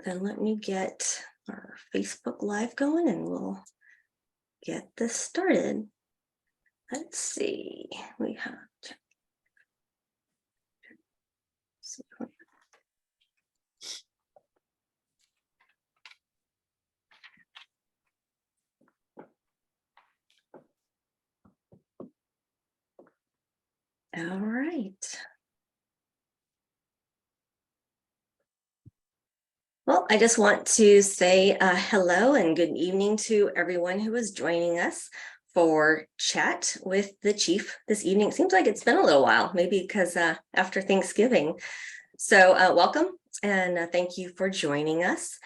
then let me get our Facebook Live going and we'll get this started. Let's see, we have. All right. Well, I just want to say hello and good evening to everyone who is joining us for chat with the chief this evening. It seems like it's been a little while, maybe because after Thanksgiving. So welcome and thank you for joining us.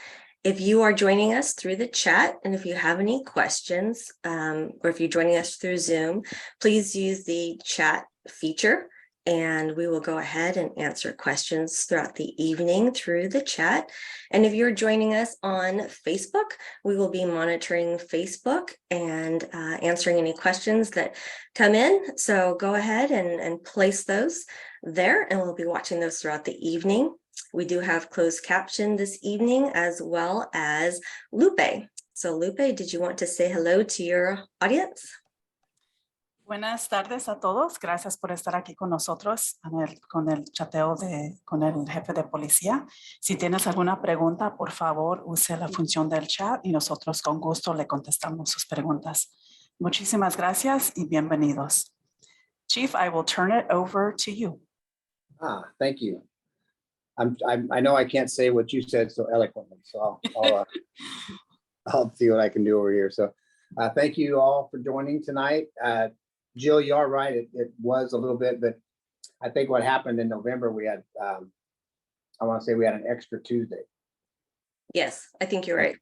If you are joining us through the chat and if you have any questions or if you're joining us through Zoom, please use the chat feature and we will go ahead and answer questions throughout the evening through the chat. And if you're joining us on Facebook, we will be monitoring Facebook and answering any questions that come in. So go ahead and place those there and we'll be watching those throughout the evening. We do have closed caption this evening as well as Lupe. So Lupe, did you want to say hello to your audience? Buenas tardes a todos. Gracias por estar aquí con nosotros con el chateo con el jefe de policía. Si tienes alguna pregunta, por favor, use la función del chat y nosotros con gusto le contestamos sus preguntas. Muchísimas gracias y bienvenidos. Chief, I will turn it over to you. Thank you. I know I can't say what you said so eloquently, so I'll see what I can do over here. So thank you all for joining tonight. Jill, you are right. It was a little bit, but I think what happened in November, we had, I want to say we had an extra Tuesday. Yes, I think you're right.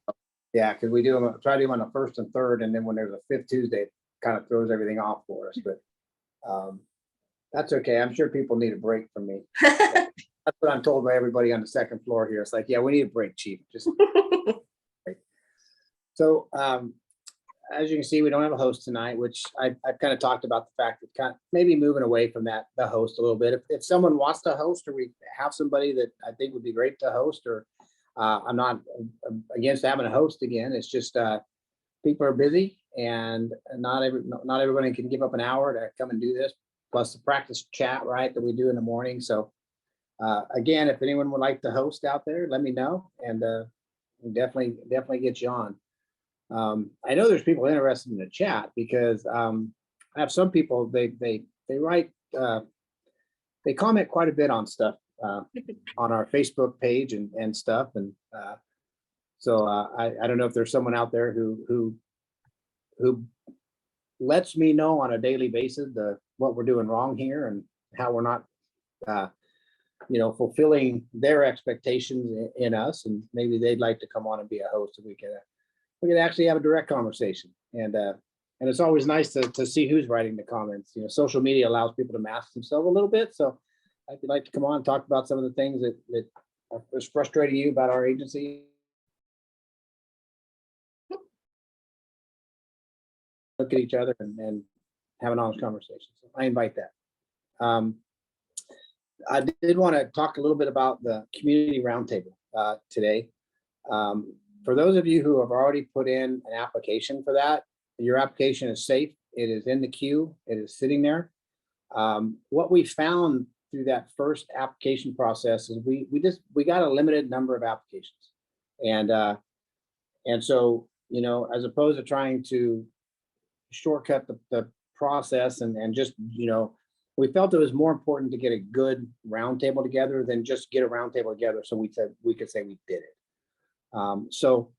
Yeah, because we try to do them on the first and third, and then when there's a fifth Tuesday, it kind of throws everything off for us. But that's okay. I'm sure people need a break from me. That's what I'm told by everybody on the second floor here. It's like, yeah, we need a break, Chief. Just so as you can see, we don't have a host tonight, which I've kind of talked about the fact that kind of maybe moving away from the host a little bit. If someone wants to host or we have somebody that I think would be great to host, or I'm not against having a host again. It's just people are busy and not everybody can give up an hour to come and do this, plus the practice chat, right, that we do in the morning. So again, if anyone would like to host out there, let me know and we'll definitely get you on. I know there's people interested in the chat because I have some people, they write, they comment quite a bit on stuff on our Facebook page and stuff. And so I don't know if there's someone out there who lets me know on a daily basis what we're doing wrong here and how we're not fulfilling their expectations in us, and maybe they'd like to come on and be a host so we could actually have a direct conversation. And it's always nice to see who's writing the comments. Social media allows people to mask themselves a little bit. So if you'd like to come on and talk about some of the things that are frustrating you about our agency, look at each other and have an honest conversation. So I invite that. I did want to talk a little bit about the community roundtable today. For those of you who have already put in an application for that, your application is safe. It is in the queue. It is sitting there. What we found through that first application process is we got a limited number of applications, and so as opposed to trying to shortcut the process and just we felt it was more important to get a good roundtable together than just get a roundtable together. So we said we could say we did it. So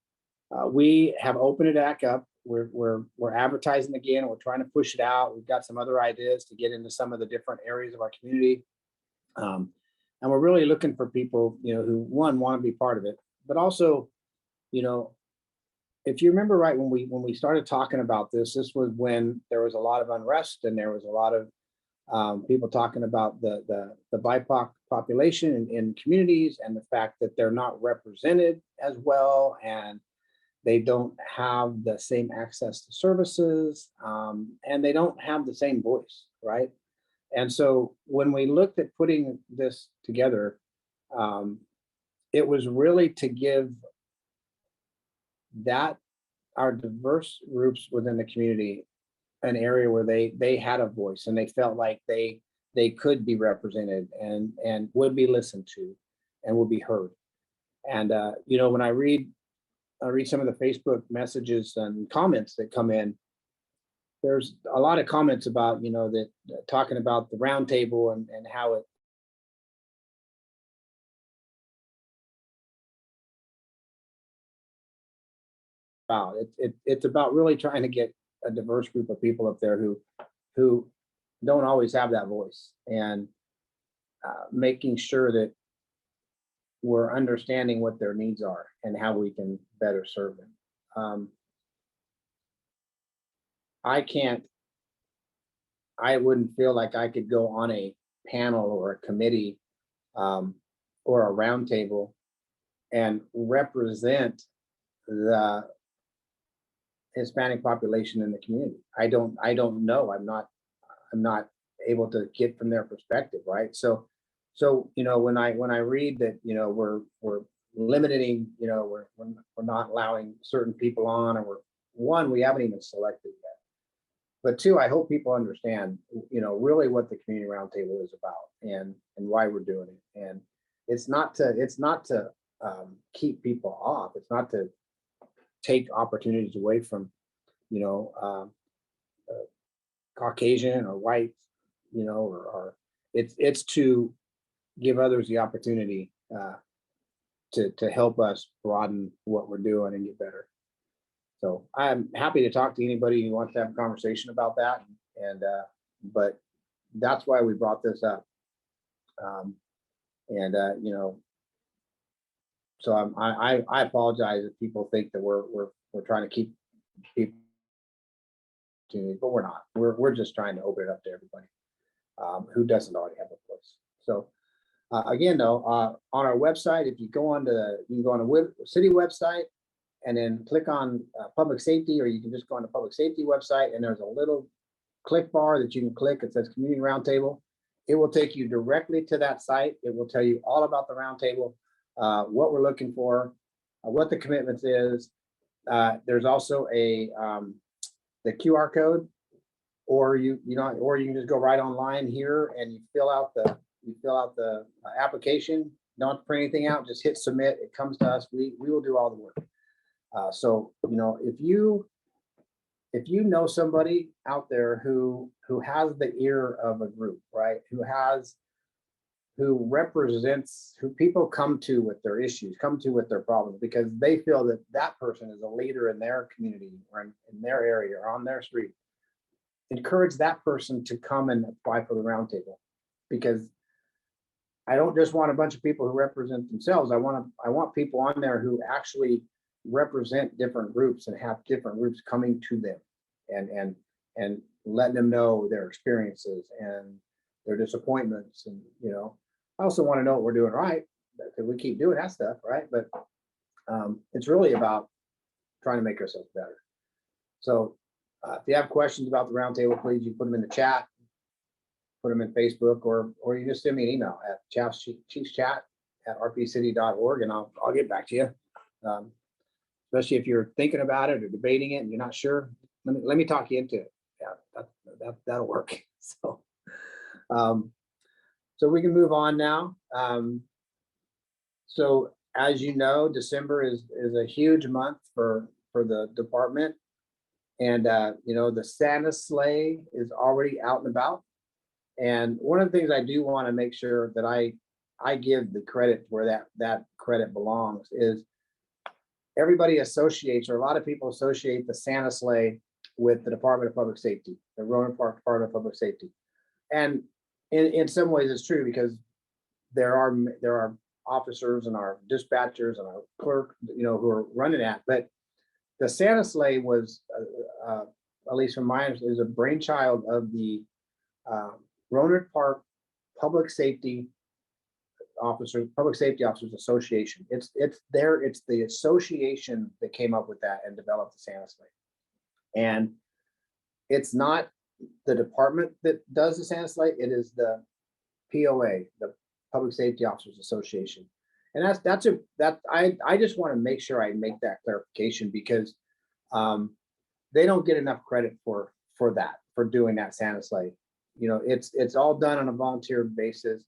we have opened it back up. We're advertising again. We're trying to push it out. We've got some other ideas to get into some of the different areas of our community, and we're really looking for people who want to be part of it, but also if you remember right, when we started talking about this was when there was a lot of unrest and there was a lot of people talking about the BIPOC population in communities and the fact that they're not represented as well and they don't have the same access to services and they don't have the same voice, right? And so when we looked at putting this together, it was really to give that our diverse groups within the community an area where they had a voice and they felt like they could be represented and would be listened to and would be heard. And you know, when I read some of the Facebook messages and comments that come in, there's a lot of comments about, you know, that talking about the roundtable and how it about it's about really trying to get a diverse group of people up there who don't always have that voice, and making sure that we're understanding what their needs are and how we can better serve them. I wouldn't feel like I could go on a panel or a committee or a roundtable and represent the Hispanic population in the community. I don't know. I'm not able to get from their perspective, right? So you know, when I read that, you know, we're limiting, you know, we're not allowing certain people on, or we haven't even selected yet. But two, I hope people understand, you know, really what the community roundtable is about and why we're doing it. And it's not to keep people off. It's not to take opportunities away from, you know, Caucasian or white, you know, or it's to give others the opportunity to help us broaden what we're doing and get better. So I'm happy to talk to anybody who wants to have a conversation about that. And but that's why we brought this up. You know, so I apologize if people think that we're trying to keep people, but we're not. We're just trying to open it up to everybody who doesn't already have a voice. So again, though, on our website, if you can go on a city website and then click on public safety, or you can just go on the public safety website and there's a little click bar that you can click. It says community roundtable. It will take you directly to that site. It will tell you all about the roundtable, what we're looking for, what the commitments is. There's also the QR code, or you can just go right online here and you fill out the application. Don't print anything out, just hit submit. It comes to us. We will do all the work. So, you know, if you know somebody out there who has the ear of a group, right? Who represents, who people come to with their issues, come to with their problems, because they feel that that person is a leader in their community or in their area or on their street, encourage that person to come and apply for the roundtable. Because I don't just want a bunch of people who represent themselves. I want people on there who actually represent different groups and have different groups coming to them and letting them know their experiences and their disappointments. And, you know, I also want to know what we're doing right, because we keep doing that stuff, right? But it's really about trying to make ourselves better. So if you have questions about the roundtable, please, you put them in the chat, put them in Facebook, or you just send me an email at chiefschat@rpcity.org, and I'll get back to you. Especially if you're thinking about it or debating it and you're not sure, let me talk you into it. Yeah, that'll work. So, so we can move on now. So as you know, December is a huge month for the department, and you know, the Santa sleigh is already out and about. And one of the things I do want to make sure that I give the credit where that credit belongs is, everybody associates, or a lot of people associate, the Santa sleigh with the Department of Public Safety, the Rohnert Park Department of Public Safety. And in some ways it's true, because there are officers and our dispatchers and our clerk, you know, who are running that. But the Santa sleigh was, at least from my understanding, is a brainchild of the Rohnert Park Public Safety Officers Association. It's the association that came up with that and developed the Santa sleigh. And it's not the department that does the Santa sleigh, it is the POA, the Public Safety Officers Association. And I just want to make sure I make that clarification because they don't get enough credit for doing that Santa sleigh. You know, it's all done on a volunteer basis.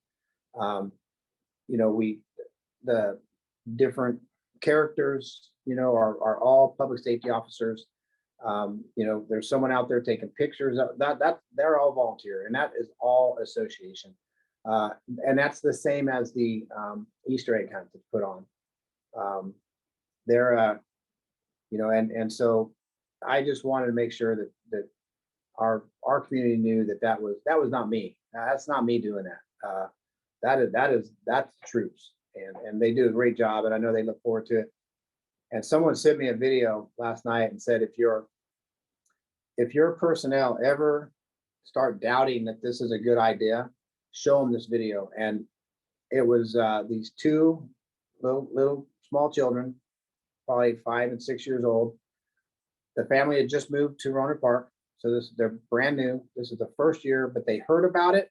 The different characters, are all public safety officers. There's someone out there taking pictures of that they're all volunteer, and that is all association. And that's the same as the Easter egg hunt that's put on. And so I just wanted to make sure that our community knew that was not me. That's not me doing that. That's the troops, and they do a great job, and I know they look forward to it. And someone sent me a video last night and said, if your personnel ever start doubting that this is a good idea, show them this video. And it was these two little small children, probably 5 and 6 years old. The family had just moved to Rohnert Park, so they're brand new. This is the first year, but they heard about it,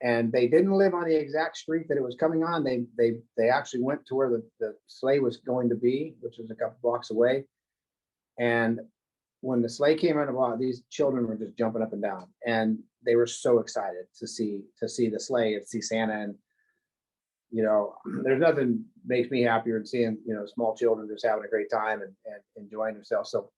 and they didn't live on the exact street that it was coming on. They actually went to where the sleigh was going to be, which was a couple blocks away. And when the sleigh came out, these children were just jumping up and down, and they were so excited to see the sleigh and see Santa. And there's nothing makes me happier than seeing small children just having a great time and enjoying themselves. So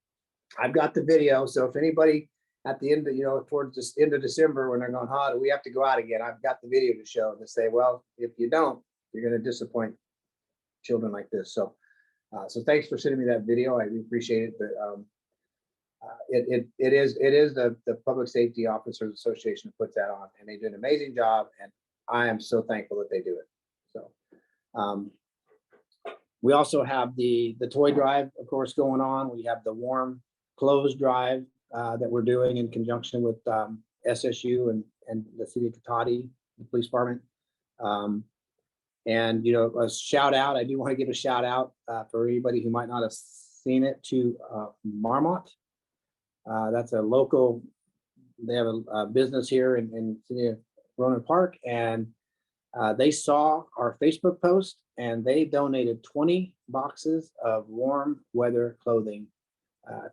I've got the video. So if anybody at the end of towards the end of December, when they're going, do we have to go out again? I've got the video to show to say, well, if you don't, you're going to disappoint children like this. So thanks for sending me that video. I really appreciate it. But it is the Public Safety Officers Association that puts that on, and they do an amazing job, and I am so thankful that they do it. So we also have the toy drive, of course, going on. We have the warm clothes drive that we're doing in conjunction with SSU and the city of Cotati, the police department. And a shout out, I do want to give a shout out for anybody who might not have seen it, to Marmot. That's a local, they have a business here in city of Rohnert Park, and they saw our Facebook post, and they donated 20 boxes of warm weather clothing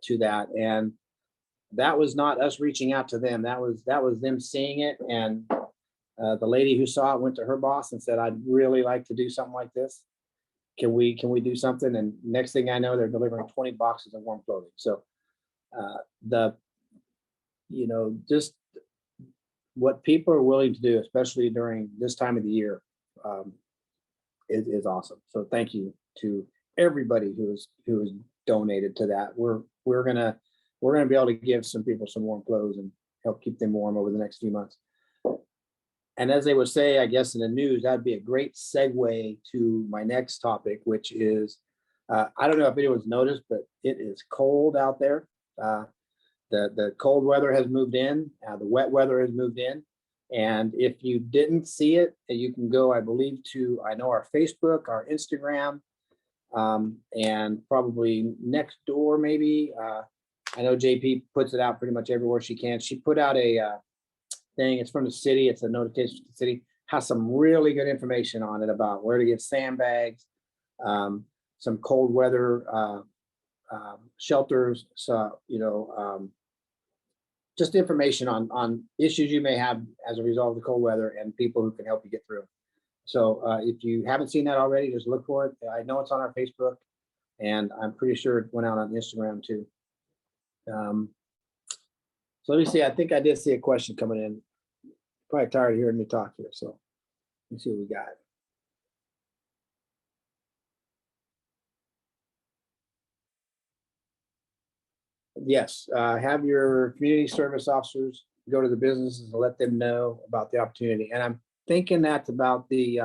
to that. And that was not us reaching out to them. That was them seeing it. And the lady who saw it went to her boss and said, I'd really like to do something like this. Can we do something? And next thing I know, they're delivering 20 boxes of warm clothing. So just what people are willing to do, especially during this time of the year, is awesome. So thank you to everybody who has donated to that. We're gonna be able to give some people some warm clothes and help keep them warm over the next few months. And as they would say, I guess in the news, that'd be a great segue to my next topic, which is, I don't know if anyone's noticed, but it is cold out there. The cold weather has moved in, the wet weather has moved in. And if you didn't see it, you can go, I believe, to our Facebook, our Instagram, and probably next door, maybe. I know JP puts it out pretty much everywhere she can. She put out a thing. It's from the city. It's a notification from the city. Has some really good information on it about where to get sandbags, some cold weather shelters. So just information on issues you may have as a result of the cold weather and people who can help you get through. So if you haven't seen that already, just look for it. I know it's on our Facebook, and I'm pretty sure it went out on Instagram too. So let me see. I think I did see a question coming in. Probably tired of hearing me talk here. So let's see what we got. Yes, have your community service officers go to the businesses and let them know about the opportunity. And I'm thinking that's about the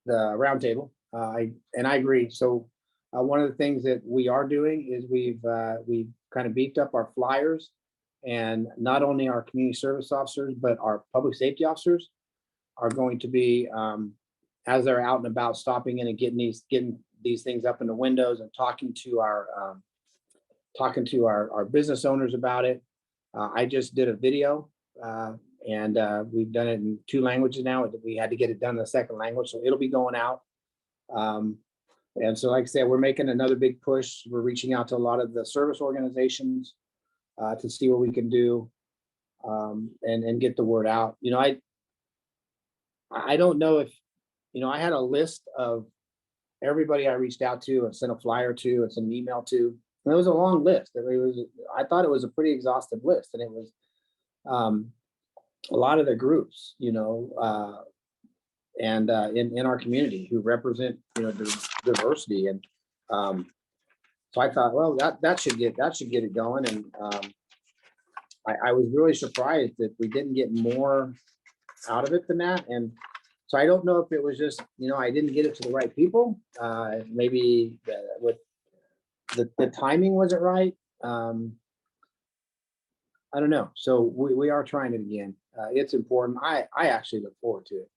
roundtable. I agree. So one of the things that we are doing is we've kind of beefed up our flyers, and not only our community service officers, but our public safety officers are going to be, as they're out and about, stopping in and getting these things up in the windows and talking to our business owners about it. I just did a video, And we've done it in 2 languages now. We had to get it done in the second language, so it'll be going out. And so, like I said, we're making another big push. We're reaching out to a lot of the service organizations to see what we can do, and get the word out. I don't know if, I had a list of everybody I reached out to and sent a flyer to and sent an email to. And it was a long list. I thought it was a pretty exhaustive list, and it was a lot of the groups, and in our community who represent, diversity. And so I thought, well, that should get it going. And I was really surprised that we didn't get more out of it than that. And so I don't know if it was just, I didn't get it to the right people. Maybe with the timing wasn't right. I don't know. So we are trying it again. It's important. I actually look forward to it.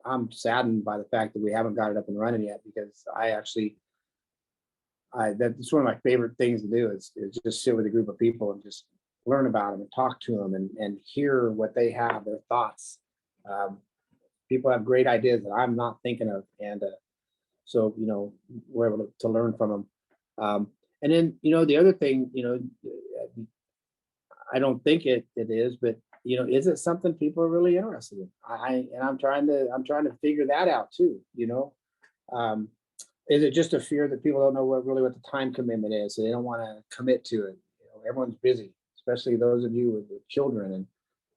I'm saddened by the fact that we haven't got it up and running yet, because that's one of my favorite things to do is just sit with a group of people and just learn about them and talk to them and hear what they have, their thoughts. People have great ideas that I'm not thinking of. And so, we're able to learn from them. And then, the other thing, I don't think it is, but is it something people are really interested in? I'm trying to figure that out too. Is it just a fear that people don't know what the time commitment is, so they don't want to commit to it? Everyone's busy, especially those of you with children and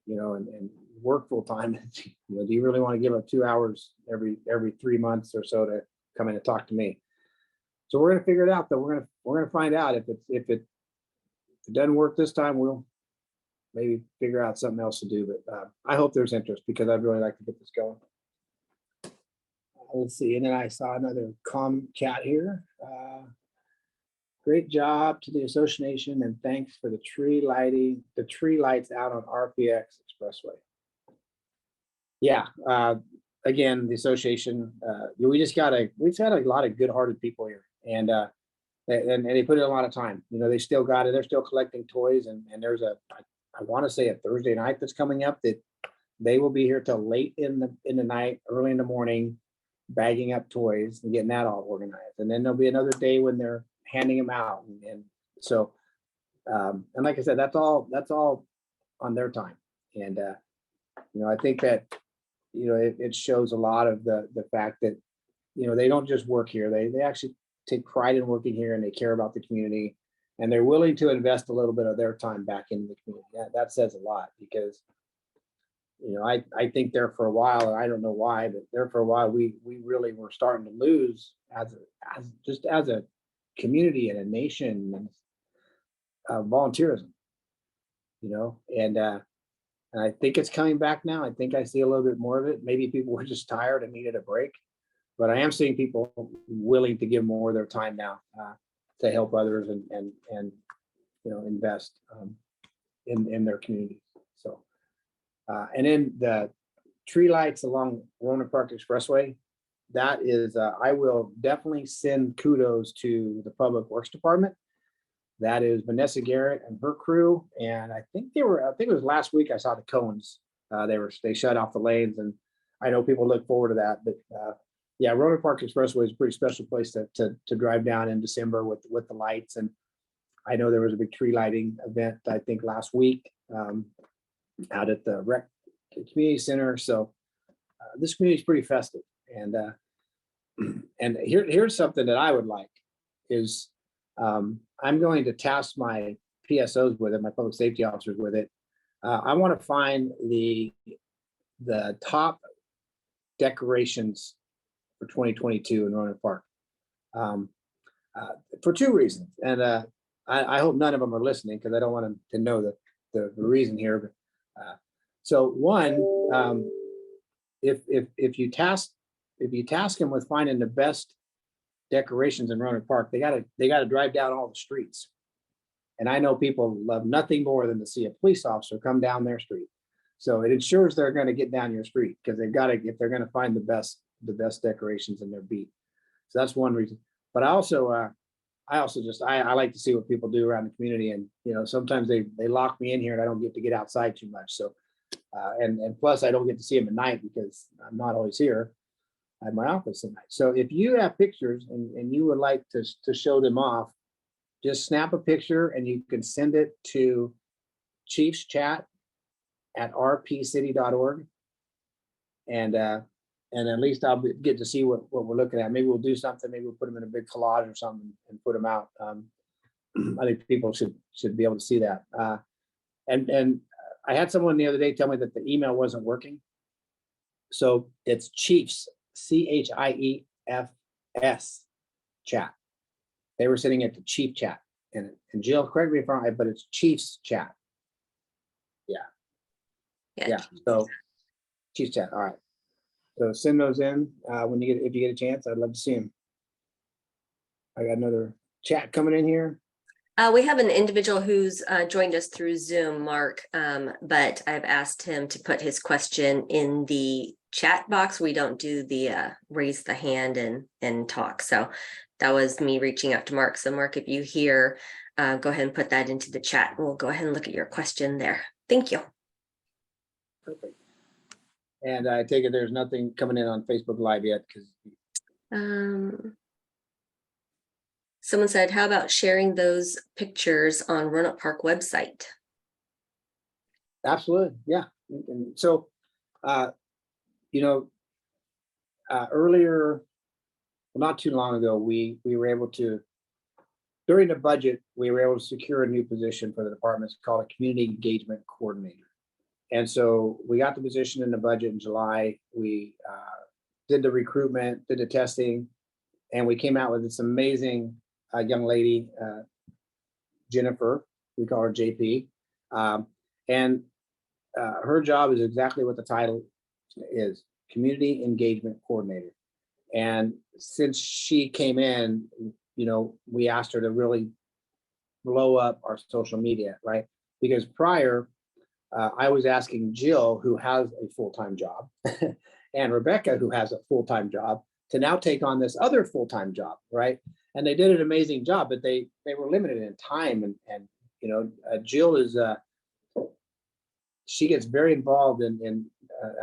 and work full time. Do you really want to give up 2 hours every 3 months or so to come in and talk to me? So we're gonna figure it out. Though we're gonna find out if it doesn't work this time. We'll maybe figure out something else to do. But I hope there's interest, because I'd really like to get this going. Let's see. And then I saw another chat here. Great job to the association, and thanks for the tree lights out on RPX Expressway. Yeah. Again, the association, we've had a lot of good-hearted people here, and they put in a lot of time. They still got it. They're still collecting toys, and there's I want to say a Thursday night that's coming up that they will be here till late in the night, early in the morning, bagging up toys and getting that all organized. And then there'll be another day when they're handing them out. And so, and like I said, that's all on their time. And, I think that, it shows a lot of the fact that, they don't just work here. They actually take pride in working here, and they care about the community, and they're willing to invest a little bit of their time back into the community. That says a lot, because, I think there for a while, and I don't know why, but there for a while, we really were starting to lose as a community and a nation, volunteerism, and I think it's coming back now. I think I see a little bit more of it. Maybe people were just tired and needed a break, but I am seeing people willing to give more of their time now to help others and invest in their communities. So, and then the tree lights along Rohnert Park Expressway, that is, I will definitely send kudos to the Public Works Department. That is Vanessa Garrett and her crew. And I think it was last week I saw the cones. They shut off the lanes, and I know people look forward to that. But yeah, Rohnert Park Expressway is a pretty special place to drive down in December with the lights. And I know there was a big tree lighting event, I think last week, out at the rec community center. So this community is pretty festive. And here's something that I would like is, I'm going to task my PSOs with it, my public safety officers with it. I want to find the top decorations for 2022 in Rohnert Park, for 2 reasons. And I hope none of them are listening, because I don't want them to know the reason here. But so one, if you task them with finding the best decorations in Rohnert Park, they gotta drive down all the streets. And I know people love nothing more than to see a police officer come down their street. So it ensures they're going to get down your street, because if they're going to find the best decorations in their beat. So that's one reason. But I also just like to see what people do around the community. And sometimes they lock me in here and I don't get to get outside too much. So And plus I don't get to see them at night because I'm not always here at my office at night. So if you have pictures and you would like to show them off, just snap a picture and you can send it to Chiefs Chat at rpcity.org. And at least I'll get to see what we're looking at. Maybe we'll do something. Maybe we'll put them in a big collage or something and put them out. I think people should be able to see that. And I had someone the other day tell me that the email wasn't working. So it's Chiefs, CHIEFS chat. They were sending it to Chief Chat. And Jill, correct me if I'm wrong, but it's Chiefs Chat. Yeah. So Chiefs Chat. All right. So send those in if you get a chance. I'd love to see them. I got another chat coming in here. We have an individual who's joined us through Zoom, Mark, but I've asked him to put his question in the chat box. We don't do the raise the hand and talk. So that was me reaching out to Mark. So Mark, if you hear, go ahead and put that into the chat. We'll go ahead and look at your question there. Thank you. Perfect. And I take it there's nothing coming in on Facebook Live yet because someone said, how about sharing those pictures on Rohnert Park website? absolutely, yeah. And so, earlier, well, not too long ago, we were able to, during the budget, we were able to secure a new position for the department. It's called a community engagement coordinator. And so we got the position in the budget in July. We did the recruitment, did the testing, and we came out with this amazing young lady, Jennifer, we call her JP. And her job is exactly what the title is, Community Engagement Coordinator. And since she came in, we asked her to really blow up our social media, right? Because prior, I was asking Jill, who has a full-time job, and Rebecca, who has a full-time job, to now take on this other full-time job, right? And they did an amazing job, but they were limited in time. And Jill is, she gets very involved in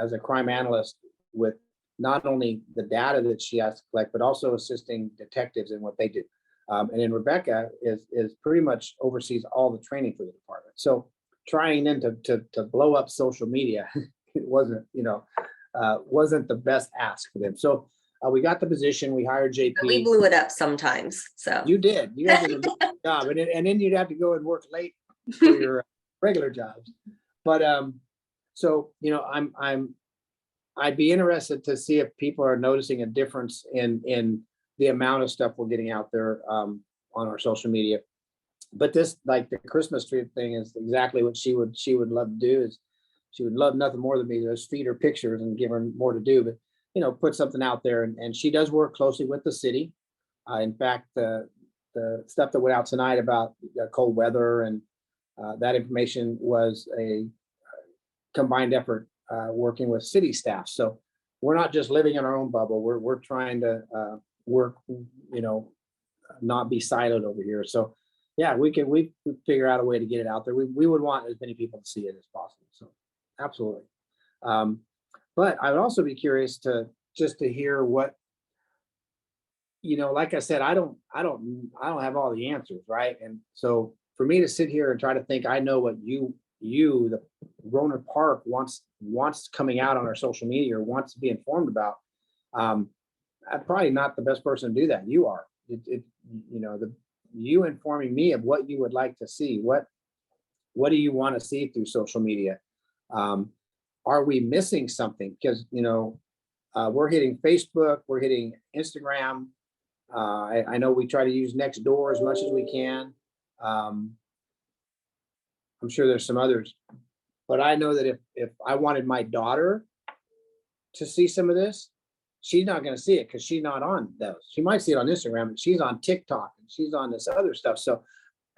as a crime analyst with not only the data that she has to collect, but also assisting detectives in what they do. And then Rebecca is pretty much oversees all the training for the department. So trying then to blow up social media, it wasn't the best ask for them. So we got the position, we hired JP. We blew it up sometimes, so. You did, you guys did a good job. And then you'd have to go and work late for your regular jobs. But so, I'd be interested to see if people are noticing a difference in the amount of stuff we're getting out there on our social media. But this, like the Christmas tree thing, is exactly what she would love to do. Is she would love nothing more than me to just feed her pictures and give her more to do, but put something out there. And she does work closely with the city. In fact, the stuff that went out tonight about cold weather and that information was a combined effort working with city staff. So we're not just living in our own bubble. We're trying to work, not be siloed over here. So yeah, we figure out a way to get it out there. We would want as many people to see it as possible. So absolutely. But I would also be curious to hear what, like I said, I don't have all the answers, right? And so for me to sit here and try to think, I know what the Rohnert Park wants coming out on our social media or wants to be informed about. I'm probably not the best person to do that. You are. You informing me of what you would like to see. What do you want to see through social media? Are we missing something? Because we're hitting Facebook, we're hitting Instagram. I know we try to use Nextdoor as much as we can. I'm sure there's some others, but I know that if I wanted my daughter to see some of this, she's not going to see it because she's not on those. She might see it on Instagram, but she's on TikTok and she's on this other stuff. So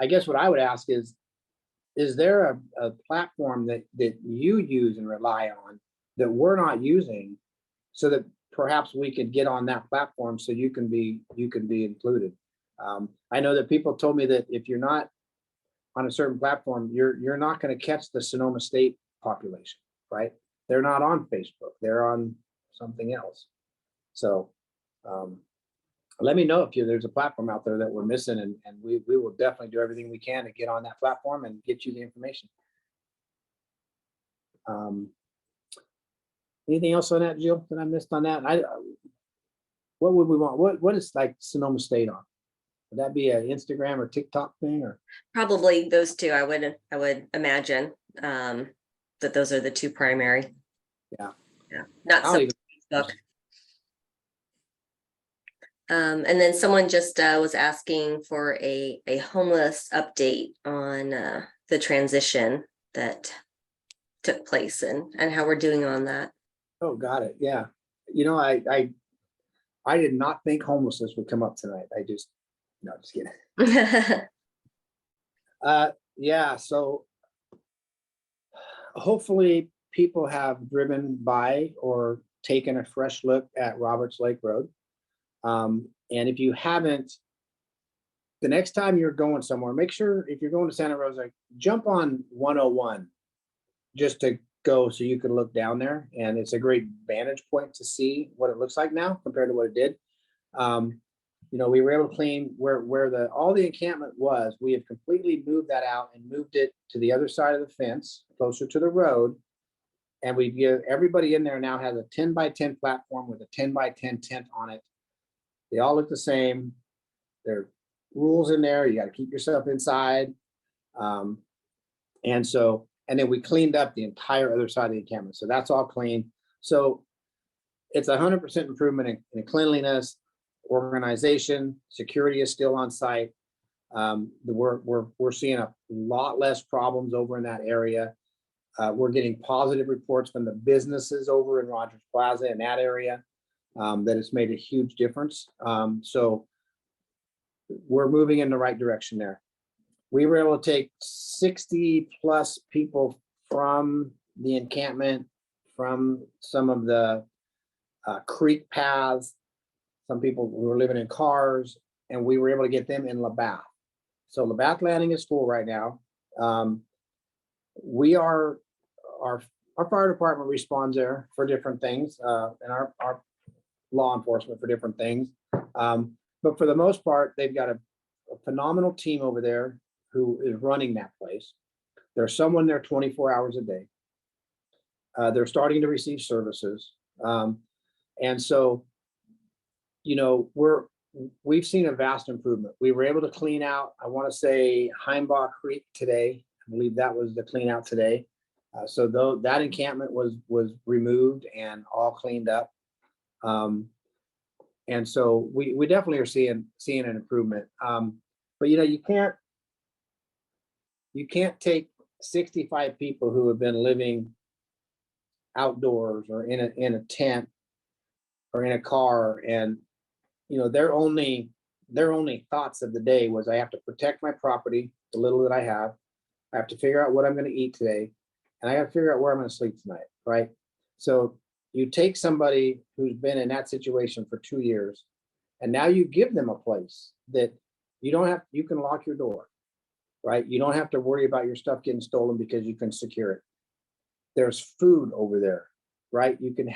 I guess what I would ask is there a platform that you use and rely on that we're not using, so that perhaps we could get on that platform so you can be included? I know that people told me that if you're not on a certain platform, you're not going to catch the Sonoma State population. right? They're not on Facebook. They're on something else. So let me know if there's a platform out there that we're missing, and we will definitely do everything we can to get on that platform and get you the information. Anything else on that, Jill, that I missed on that? What would we want? What is like Sonoma State on? Would that be an Instagram or TikTok thing, or? Probably those two. I would imagine that those are the two primary. Yeah. Yeah. Not I'll so even- Facebook. And then someone just was asking for a homeless update on the transition that took place and how we're doing on that. Oh, got it. Yeah. You know, I did not think homelessness would come up tonight. Just kidding. Yeah. So hopefully people have driven by or taken a fresh look at Roberts Lake Road. And if you haven't, the next time you're going somewhere, make sure if you're going to Santa Rosa, jump on 101 just to go so you can look down there. And it's a great vantage point to see what it looks like now compared to what it did. You know, we were able to clean where all the encampment was. We have completely moved that out and moved it to the other side of the fence, closer to the road. And we give everybody in there now has a 10 by 10 platform with a 10 by 10 tent on it. They all look the same. There are rules in there. You got to keep yourself inside. And then we cleaned up the entire other side of the encampment. So that's all clean. So it's 100% improvement in cleanliness, organization, security is still on site. We're seeing a lot less problems over in that area. We're getting positive reports from the businesses over in Rogers Plaza in that area that it's made a huge difference. So we're moving in the right direction there. We were able to take 60 plus people from the encampment, from some of the creek paths, some people who were living in cars, and we were able to get them in Labatt. So Labatt Landing is full right now. Our fire department responds there for different things, and our law enforcement for different things. But for the most part, they've got a phenomenal team over there who is running that place. There's someone there 24 hours a day. They're starting to receive services. And so, you know, we've seen a vast improvement. We were able to clean out, I want to say, Heimbach Creek today. I believe that was the clean out today. So though that encampment was removed and all cleaned up. And so we definitely are seeing an improvement. But you know, you can't take 65 people who have been living outdoors or in a tent or in a car, and you know, their only thoughts of the day was, I have to protect my property, the little that I have to figure out what I'm going to eat today, and I got to figure out where I'm going to sleep tonight, right? So you take somebody who's been in that situation for 2 years, and now you give them a place that you can lock your door, right? You don't have to worry about your stuff getting stolen because you can secure it. There's food over there, right? You can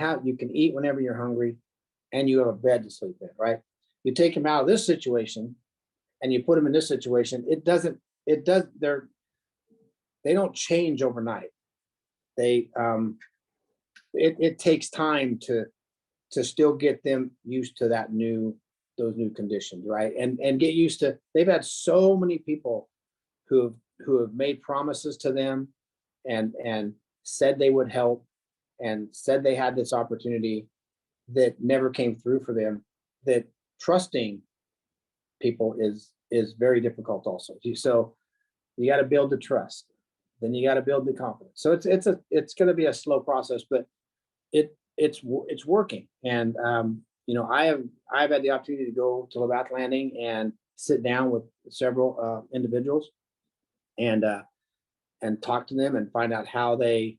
eat whenever you're hungry, and you have a bed to sleep in, right? You take them out of this situation and you put them in this situation, they don't change overnight. It takes time to still get them used to those new conditions, right? And get used to, they've had so many people who have made promises to them and said they would help and said they had this opportunity that never came through for them, that trusting people is very difficult also. So you got to build the trust, then you got to build the confidence. So it's going to be a slow process, but it's working. And you know, I've had the opportunity to go to Labatt Landing and sit down with several individuals and talk to them and find out how they're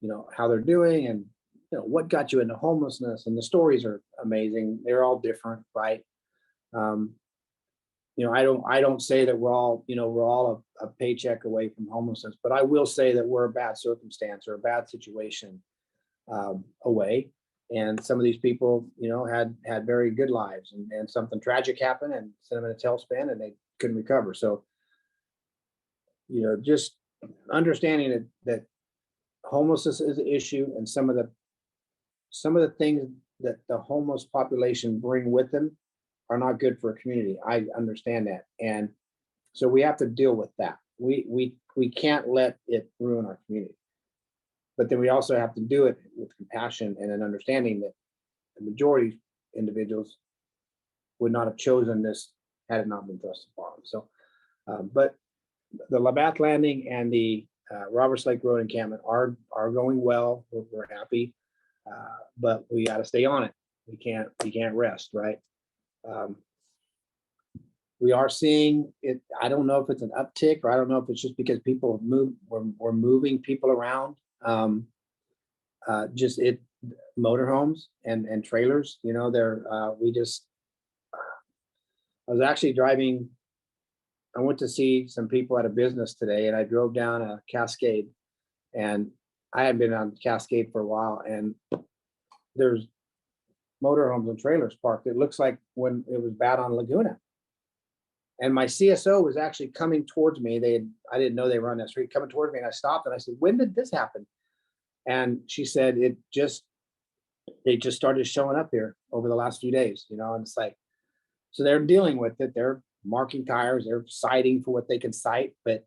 doing, and you know, what got you into homelessness. And the stories are amazing. They're all different, right? I don't say that we're all a paycheck away from homelessness, but I will say that we're a bad circumstance or a bad situation away. And some of these people, had very good lives, and something tragic happened and sent them in a tailspin and they couldn't recover. So, just understanding that homelessness is an issue, and some of the things that the homeless population bring with them are not good for a community. I understand that. And so we have to deal with that. We can't let it ruin our community. But then we also have to do it with compassion and an understanding that the majority of individuals would not have chosen this had it not been thrust upon them. So, but the Labatt Landing and the Roberts Lake Road encampment are going well. We're happy, but we got to stay on it. We can't rest, right? We are seeing it. I don't know if it's an uptick, or I don't know if it's just because people have moved. We're moving people around. Motorhomes and trailers. I was actually driving. I went to see some people at a business today, and I drove down a Cascade, and I hadn't been on Cascade for a while, and there's motorhomes and trailers parked. It looks like when it was bad on Laguna. And my CSO was actually coming towards me. I didn't know they were on that street, coming towards me, and I stopped and I said, "When did this happen?" And she said, they just started showing up here over the last few days, and it's like, so they're dealing with it. They're marking tires, they're citing for what they can cite, but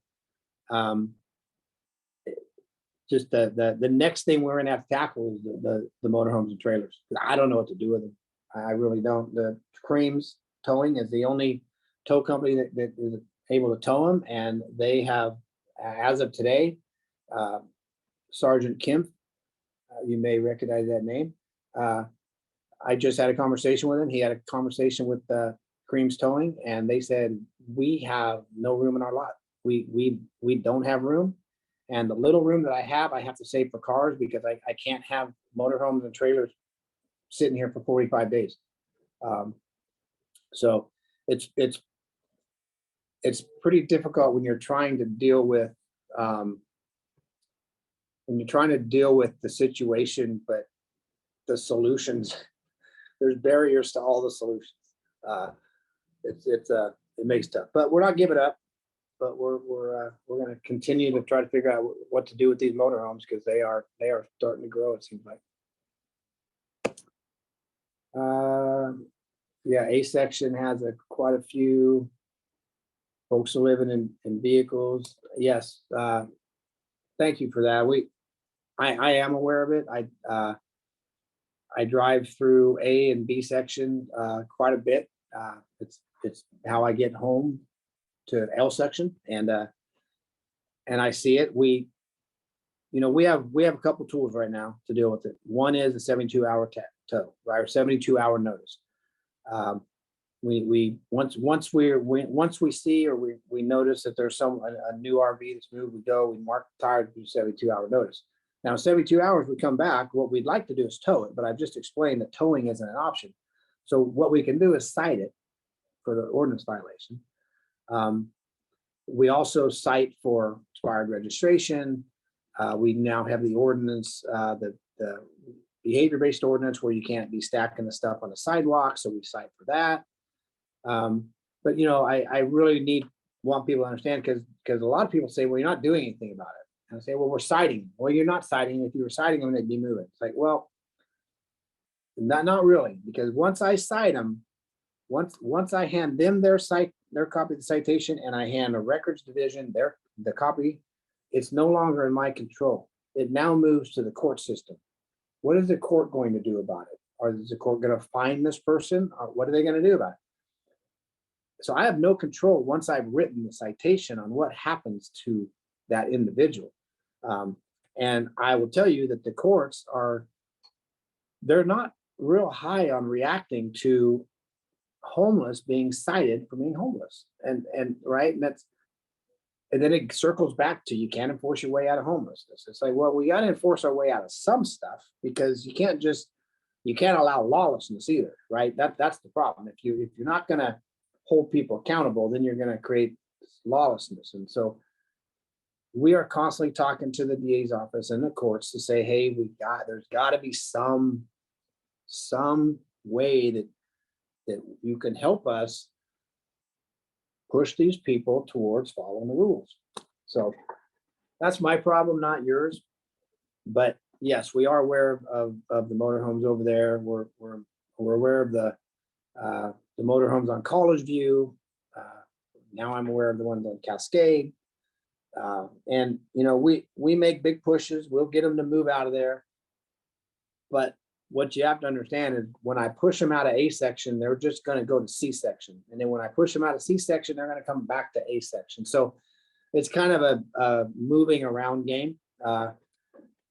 just the next thing we're gonna have to tackle is the motorhomes and trailers. I don't know what to do with them. I really don't. The Creams Towing is the only tow company that is able to tow them, and they have, as of today, Sergeant Kemp, you may recognize that name. I just had a conversation with him. He had a conversation with Creams Towing, and they said, we have no room in our lot. We don't have room. And the little room that I have to save for cars, because I can't have motorhomes and trailers sitting here for 45 days. So it's pretty difficult when you're trying to deal with the situation, but the solutions, there's barriers to all the solutions. It makes it tough, but we're not giving up. But we're going to continue to try to figure out what to do with these motorhomes, because they are starting to grow, it seems like. Yeah, A section has quite a few folks are living in vehicles. Yes, thank you for that. I am aware of it. I drive through A and B section quite a bit. It's how I get home to L section, and I see it. We have a couple tools right now to deal with it. One is a 72-hour tow, right, or 72-hour notice. Once we see, or we notice that there's a new RV that's moved, we mark the tires, do 72-hour notice. Now 72 hours, we come back. What we'd like to do is tow it, but I've just explained that towing isn't an option. So what we can do is cite it for the ordinance violation. We also cite for expired registration. We now have the ordinance, the behavior-based ordinance, where you can't be stacking the stuff on the sidewalk, so we cite for that. But I really want people to understand, because a lot of people say, well, you're not doing anything about it. And I say, well, we're citing. Well, you're not citing. If you were citing them, they'd be moving. It's like, well, not really, because once I cite them, once I hand them their copy of the citation, and I hand the records division the copy, it's no longer in my control. It now moves to the court system. What is the court going to do about it? Or is the court going to fine this person? Or what are they going to do about it? So I have no control once I've written the citation on what happens to that individual. And I will tell you that the courts they're not real high on reacting to homeless being cited for being homeless, and right, and then it circles back to, you can't enforce your way out of homelessness. It's like, well, we got to enforce our way out of some stuff, because you can't allow lawlessness either, right? That's the problem. If you're not gonna hold people accountable, then you're going to create lawlessness. And so we are constantly talking to the DA's office and the courts to say, hey, there's got to be some way that you can help us push these people towards following the rules. So that's my problem, not yours. But yes, we are aware of the motorhomes over there. We're aware of the motorhomes on College View. Now I'm aware of the ones on Cascade. And we make big pushes. We'll get them to move out of there. But what you have to understand is when I push them out of A section, they're just going to go to C section. And then when I push them out of C section, they're going to come back to A section. So it's kind of a moving around game.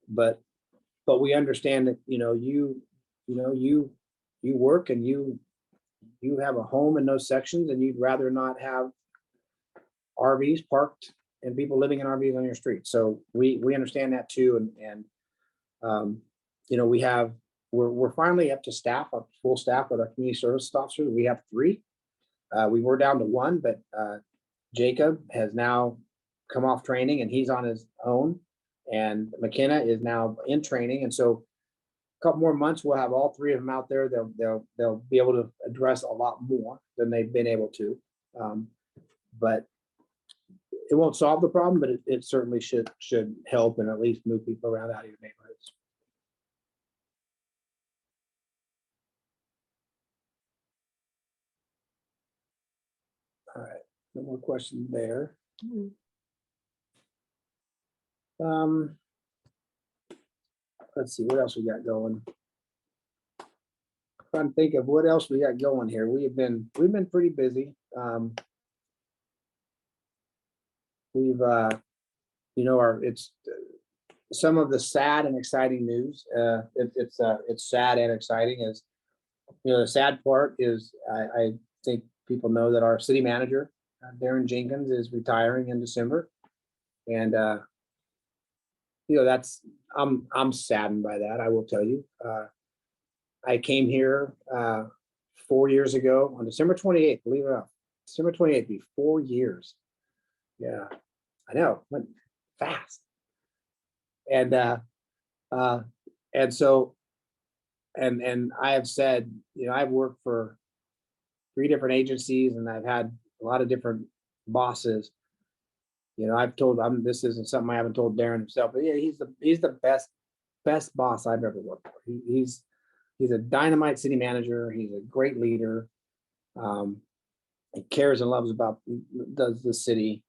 But we understand that, you work and you have a home in those sections, and you'd rather not have RVs parked and people living in RVs on your street. So we understand that too. And we're finally up to staff, up full staff with our community service officers. We have 3. We were down to 1, but Jacob has now come off training and he's on his own. And McKenna is now in training. And so a couple more months, we'll have all 3 of them out there. They'll be able to address a lot more than they've been able to. But it won't solve the problem, but it certainly should help and at least move people around out of your neighborhoods. All right, no more questions there. Let's see what else we got going. Trying to think of what else we got going here. We've been pretty busy. It's some of the sad and exciting news. It's sad and exciting. Is the sad part is I think people know that our city manager Darren Jenkins is retiring in December, and I'm saddened by that. I will tell you. I came here 4 years ago on December 28th. Believe it or not, December 28th, be 4 years. Yeah, I know, went fast. And so I have said, I've worked for 3 different agencies and I've had a lot of different bosses. I've told this isn't something I haven't told Darren himself, but yeah, he's the best boss I've ever worked for. He's a dynamite city manager. He's a great leader. He cares and loves does the city.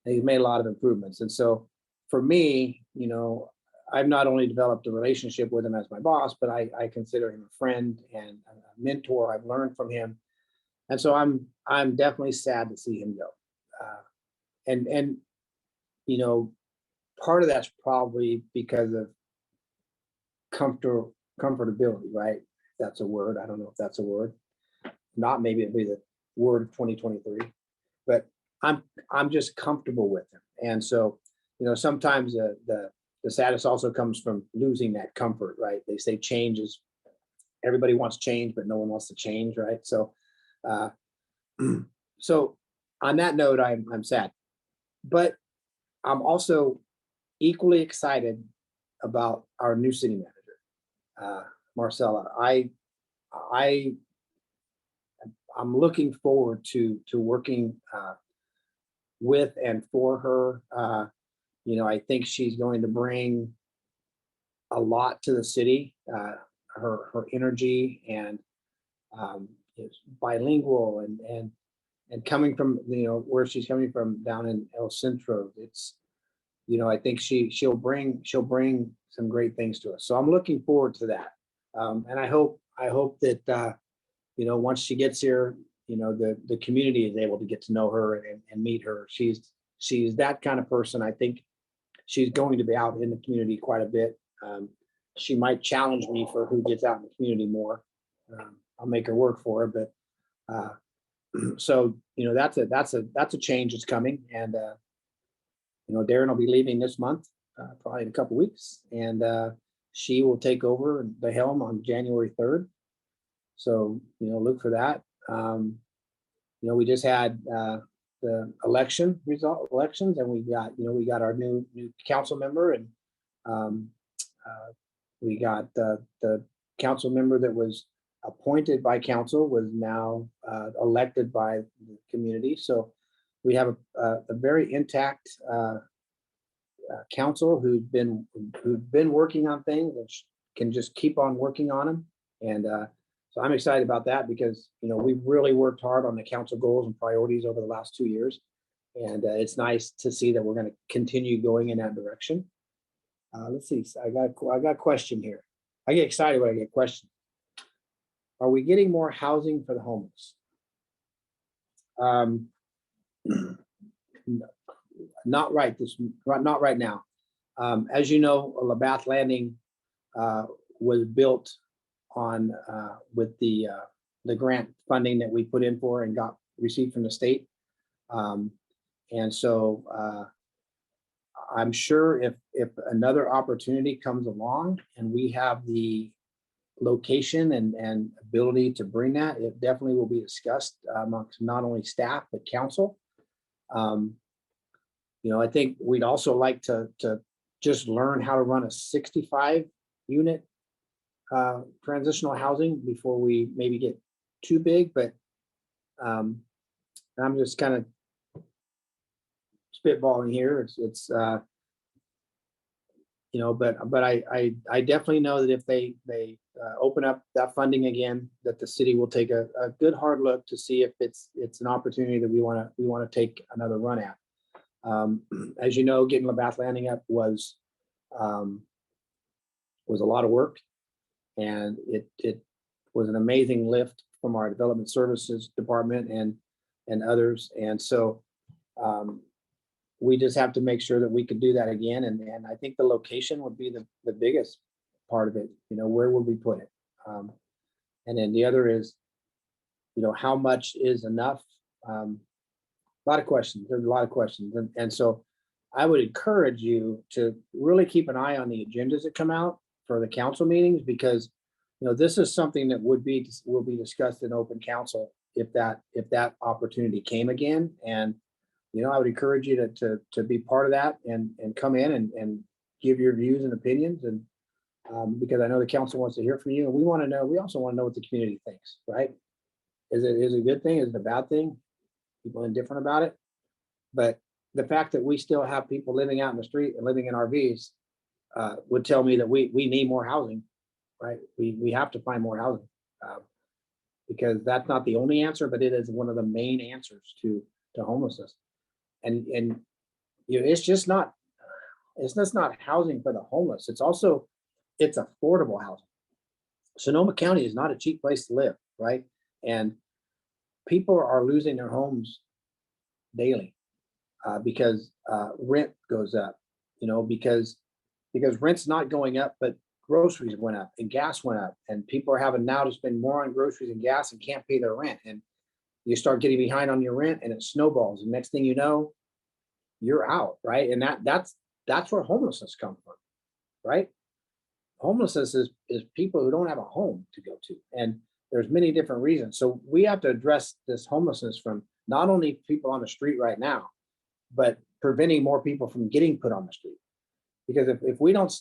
He's made a lot of improvements. And so for me, I've not only developed a relationship with him as my boss, but I consider him a friend and a mentor. I've learned from him. And so I'm definitely sad to see him go. And part of that's probably because of comfortability, right? If that's a word. I don't know if that's a word. Not, maybe it'd be the word of 2023. But I'm just comfortable with him. And so, sometimes the sadness also comes from losing that comfort, right? They say everybody wants change, but no one wants to change, right? So so on that note, I'm sad. But I'm also equally excited about our new city manager, Marcella. I'm looking forward to working with and for her. I think she's going to bring a lot to the city. Her energy and is bilingual and coming from where she's coming from down in El Centro. It's I think she'll bring some great things to us. So I'm looking forward to that. And I hope that once she gets here, the community is able to get to know her and meet her. She's that kind of person. I think she's going to be out in the community quite a bit. She might challenge me for who gets out in the community more. I'll make her work for her, but so that's a change that's coming. And Darren will be leaving this month, probably in a couple weeks, and she will take over the helm on January 3rd. So look for that. we just had the elections, and we got our new council member, and we got the council member that was appointed by council was now elected by the community. So we have a very intact council who've been working on things and can just keep on working on them. And so I'm excited about that because, we've really worked hard on the council goals and priorities over the last 2 years. And it's nice to see that we're going to continue going in that direction. Let's see. I got a question here. I get excited when I get questions. Are we getting more housing for the homeless? Not right now. As you know, Labatt Landing was built on with the grant funding that we put in for and received from the state. And so I'm sure if another opportunity comes along and we have the location and ability to bring that, it definitely will be discussed amongst not only staff but council. I think we'd also like to just learn how to run a 65 unit transitional housing before we maybe get too big. But I'm just kind of spitballing here. But I definitely know that if they open up that funding again, that the city will take a good hard look to see if it's an opportunity that we want to take another run at. As you know, getting Labatt Landing up was a lot of work, and it was an amazing lift from our development services department and others. And so we just have to make sure that we could do that again. And I think the location would be the biggest part of it. Where would we put it? And then the other is, how much is enough? A lot of questions. There's a lot of questions. And so I would encourage you to really keep an eye on the agendas that come out for the council meetings, because, this is something that will be discussed in open council if that opportunity came again. And, I would encourage you to be part of that and come in and give your views and opinions. And because I know the council wants to hear from you, and we also want to know what the community thinks, right? Is it a good thing? Is it a bad thing? People indifferent about it. But the fact that we still have people living out in the street and living in RVs would tell me that we need more housing, right? We have to find more housing because that's not the only answer, but it is one of the main answers to homelessness. And it's just not housing for the homeless. It's affordable housing. Sonoma County is not a cheap place to live, right? And people are losing their homes daily because rent goes up, because rent's not going up, but groceries went up and gas went up, and people are having now to spend more on groceries and gas and can't pay their rent. And you start getting behind on your rent and it snowballs. And next thing you know, you're out, right? And that's where homelessness comes from, right? Homelessness is people who don't have a home to go to. And there's many different reasons. So we have to address this homelessness from not only people on the street right now, but preventing more people from getting put on the street. Because if we don't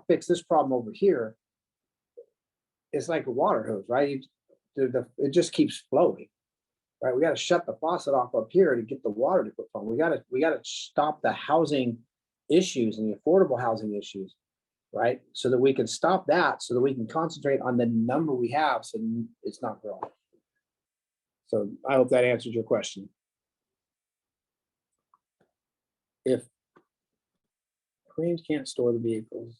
fix this problem over here, it's like a water hose, right? It just keeps flowing, right? We got to shut the faucet off up here to get the water to quit flowing. We got to stop the housing issues and the affordable housing issues, right? So that we can stop that, so that we can concentrate on the number we have, so it's not growing. So I hope that answers your question. If Queens can't store the vehicles,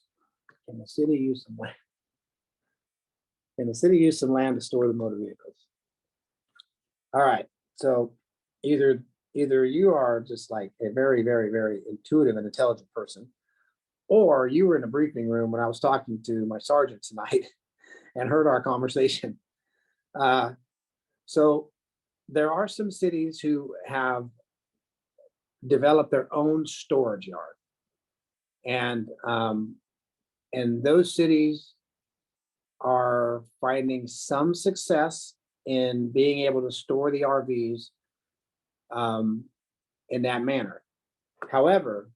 can the city use some land? Can the city use some land to store the motor vehicles? All right. So either you are just like a very, very, very intuitive and intelligent person, or you were in a briefing room when I was talking to my sergeant tonight and heard our conversation. So there are some cities who have developed their own storage yard. And those cities are finding some success in being able to store the RVs in that manner. However,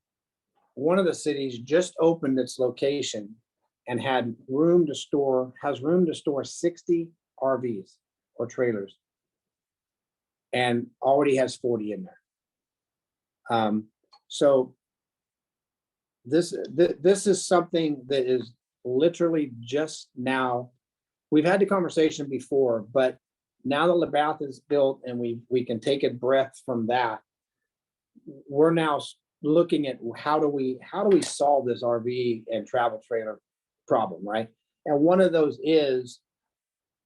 one of the cities just opened its location and has room to store 60 RVs or trailers, and already has 40 in there. So this is something that is literally just now. We've had the conversation before, but now that LaBath is built and we can take a breath from that, we're now looking at how do we solve this RV and travel trailer problem, right? And one of those is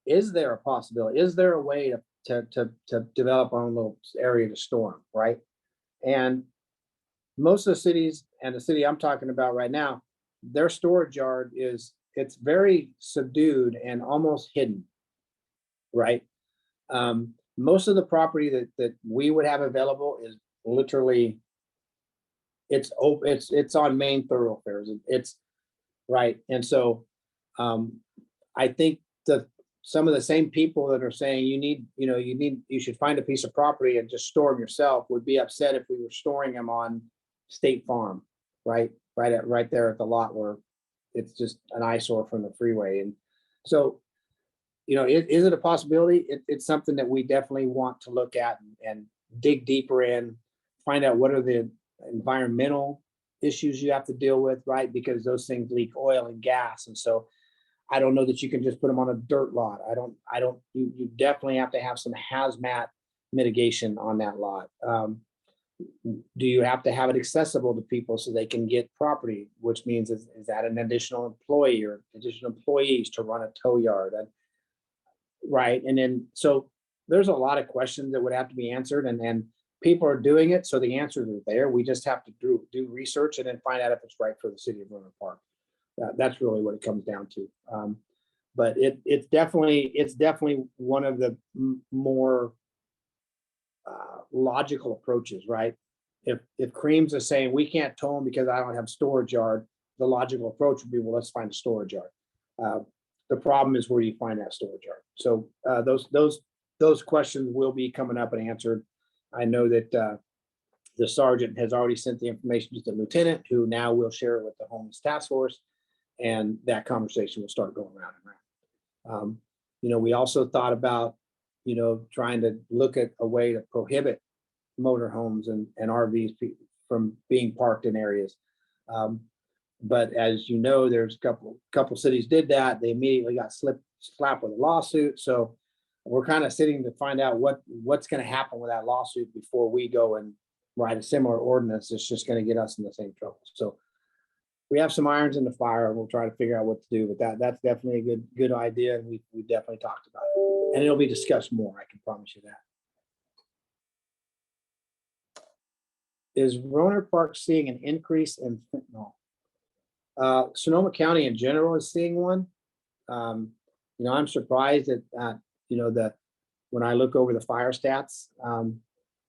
there a possibility? Is there a way to develop our own little area to store them, right? And most of the cities, and the city I'm talking about right now, their storage yard it's very subdued and almost hidden, right? Most of the property that we would have available is literally it's open, it's on main thoroughfares. It's right. And so I think that some of the same people that are saying you should find a piece of property and just store them yourself would be upset if we were storing them on State Farm, right there at the lot where it's just an eyesore from the freeway. And so, is it a possibility? It's something that we definitely want to look at and dig deeper in, find out what are the environmental issues you have to deal with, right? Because those things leak oil and gas. And so I don't know that you can just put them on a dirt lot. You definitely have to have some hazmat mitigation on that lot. Do you have to have it accessible to people so they can get property, which means is that an additional employee or additional employees to run a tow yard? Right. And then, so there's a lot of questions that would have to be answered, and people are doing it. So the answers are there. We just have to do research and then find out if it's right for the city of Rohnert Park. That's really what it comes down to. But it's definitely one of the more logical approaches, right? If Creams is saying we can't tow them because I don't have storage yard, the logical approach would be, well, let's find a storage yard. The problem is, where do you find that storage yard? So those questions will be coming up and answered. I know that the sergeant has already sent the information to the lieutenant, who now will share it with the homeless task force, and that conversation will start going round and round. We also thought about, trying to look at a way to prohibit motorhomes and RVs from being parked in areas. But as you know, there's a couple cities did that. They immediately got slapped with a lawsuit. So we're kind of sitting to find out what's going to happen with that lawsuit before we go and write a similar ordinance that's just going to get us in the same trouble. So we have some irons in the fire, and we'll try to figure out what to do. But that's definitely a good idea, and we definitely talked about it, and it'll be discussed more. I can promise you that. Is Rohnert Park seeing an increase in fentanyl? Sonoma County in general is seeing one. I'm surprised that when I look over the fire stats,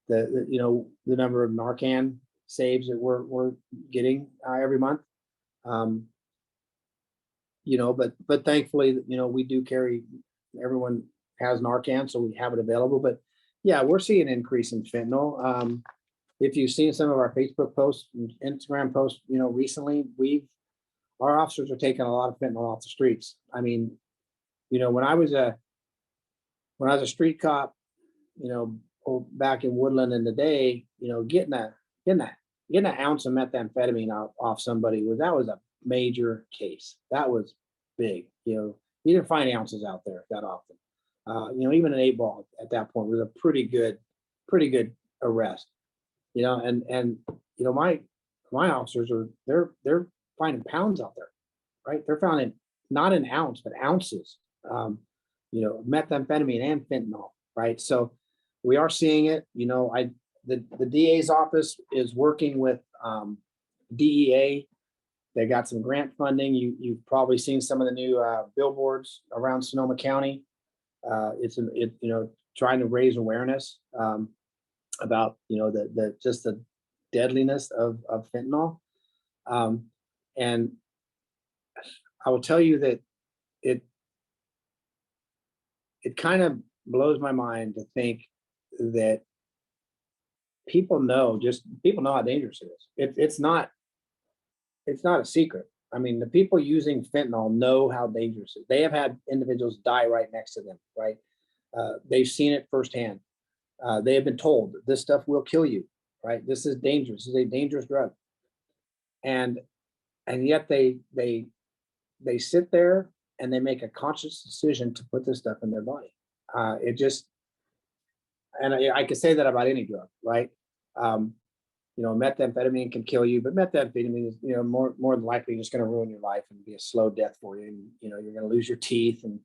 the number of Narcan saves that we're getting every month. But thankfully, we do carry. Everyone has Narcan, so we have it available. But yeah, we're seeing an increase in fentanyl. If you've seen some of our Facebook posts and Instagram posts, recently, our officers are taking a lot of fentanyl off the streets. I mean, when I was a street cop, back in Woodland in the day, getting an ounce of methamphetamine off somebody was a major case. That was big. You didn't find ounces out there that often. Even an 8-ball at that point was a pretty good arrest. My officers they're finding pounds out there, right? They're finding not an ounce, but ounces, methamphetamine and fentanyl, right? So we are seeing it. The DA's office is working with DEA. They got some grant funding. You've probably seen some of the new billboards around Sonoma County. It's trying to raise awareness about the deadliness of fentanyl. And I will tell you that it kind of blows my mind to think that people know how dangerous it is. It's not a secret. I mean, the people using fentanyl know how dangerous it is. They have had individuals die right next to them, right? They've seen it firsthand. They have been told that this stuff will kill you, right? This is dangerous. This is a dangerous drug. And yet they sit there and they make a conscious decision to put this stuff in their body. It just, and I could say that about any drug, right? Methamphetamine can kill you, but methamphetamine is, more than likely just going to ruin your life and be a slow death for you. And, you're going to lose your teeth and,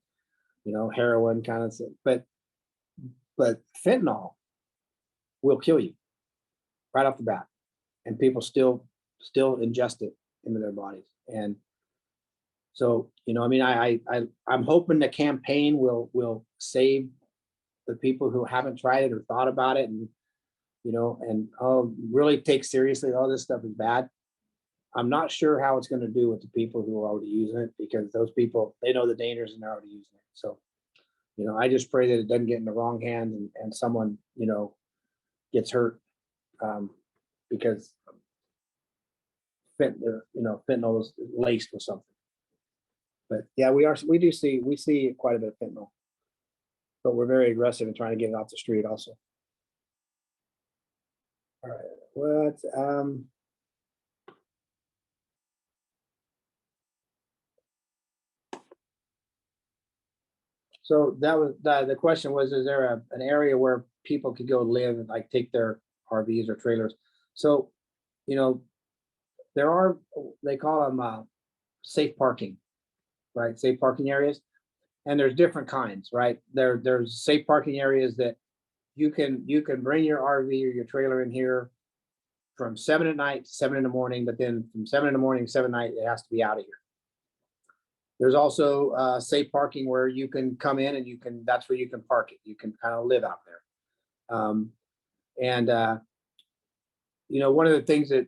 heroin kind of thing. But fentanyl will kill you right off the bat. And people still ingest it into their bodies. And so, I'm hoping the campaign will save the people who haven't tried it or thought about it and, really take seriously, this stuff is bad. I'm not sure how it's going to do with the people who are already using it, because those people, they know the dangers and they're already using it. So, I just pray that it doesn't get in the wrong hands and someone, gets hurt because fentanyl is laced with something. But yeah, we see quite a bit of fentanyl, but we're very aggressive in trying to get it off the street also. All right, so that was the question was, is there an area where people could go live and like take their RVs or trailers? So, there are, they call them safe parking, right? Safe parking areas. And there's different kinds, right? There's safe parking areas that you can bring your RV or your trailer in here from 7 at night to 7 in the morning, but then from 7 in the morning, 7 at night, it has to be out of here. There's also safe parking where you can come in and that's where you can park it. You can kind of live out there. One of the things that